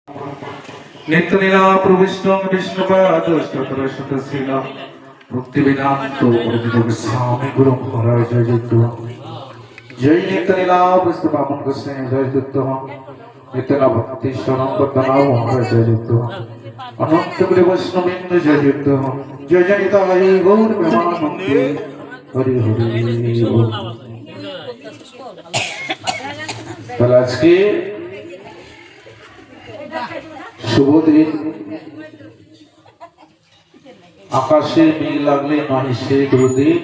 नित्य लीला प्रविष्टं विष्णुपाद श्रीला मुक्ति वेदांत स्वामी गुरु महाराज जय जयतु जय नित्य लीला विष्णुपाद कृष्ण जय जयतु नित्य भक्ति शरण बदना महाराज जय जयतु अनंत गुरु वैष्णविंद जय जयतु जय जनिता गौर ब्रह्मानंद हरि हरि बोल। आज के शुभ दिन आकाशे मेघ लागले माहिषे दुर्दिन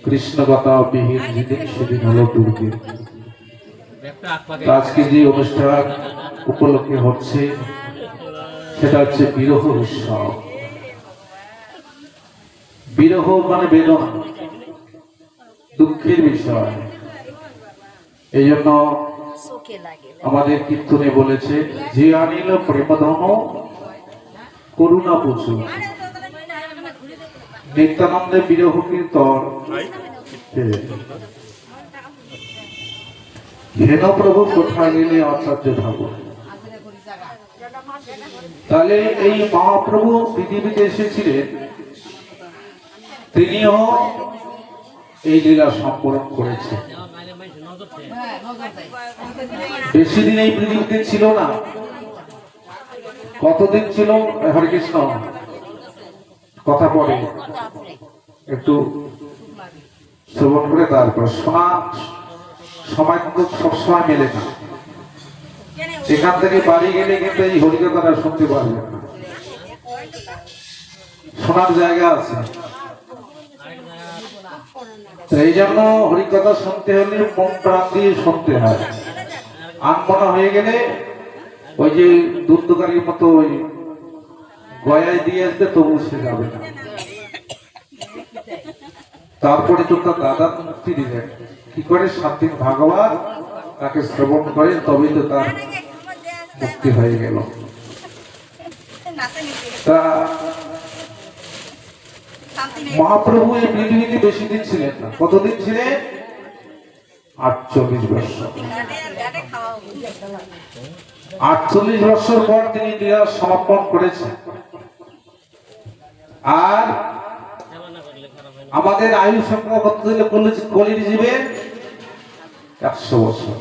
कृष्ण कथा विहीन যেদিন সেদিন হলো দুর্দিন। আজকে যে অনুষ্ঠান উপলক্ষে হচ্ছে সেটা হচ্ছে বিরহ উৎসব। বিরহ মানে বেদনা, দুঃখের বিষয়। এই জন্য আমাদের কীর্তনে বলেছে যে আনিল প্রেমধন করুণা পুছু নিত্যানন্দে বিরহ কীর্তন হেন প্রভু কোথায় গেলে আচার্য ঠাকুর। তাহলে এই মহাপ্রভু পৃথিবীতে এসেছিলেন, তিনিও এই লীলা সম্পূর্ণ করেছেন। বেশি দিন এই পৃথিবীতে ছিল না। কতদিন ছিল? হরে কৃষ্ণ কথা পড়ে একটু শ্রবণ করে তারপর শোনা। সময় কিন্তু সবসময় মেলে না। এখান থেকে বাড়ি গেলে কিন্তু এই হরিকথাটা শুনতে পারবেন না, শোনার জায়গা আছে। এই জন্য হরিকথা শুনতে হলে মন প্রাণ দিয়ে শুনতে হয়। আনমনা হয়ে গেলে ওই যে দুধ দোকানের মতো ওই গয়ায় দিয়ে আসবে, তবু সে যাবে না। তারপরে তো তার দাদা মুক্তি দিলেন কি করে? 7 দিন ভাগবত তাকে শ্রবণ করেন, তবেই তো তার মুক্তি হয়ে গেল। তা মহাপ্রভু এই পৃথিবীতে বেশি দিন ছিলেন না। কতদিন ছিলেন? 48 বছর। 48 বছর পর তিনি লীলা সমাপন করেছেন। আর আমাদের আয়ু সংখ্যা কত দিলে কলির জীবের 100 বছর।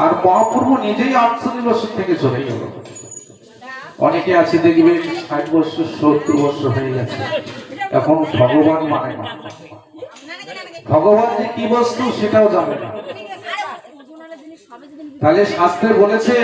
আর মহাপ্রভু নিজেই 48 বছর থেকে চলে গেল। অনেকে আছে দেখবেন 60 বছর 70 বছর হয়ে গেছে, এখন ভগবান মানে না। ভগবান যে কি বস্তু সেটাও জানে না। তাহলে শাস্ত্রে বলেছে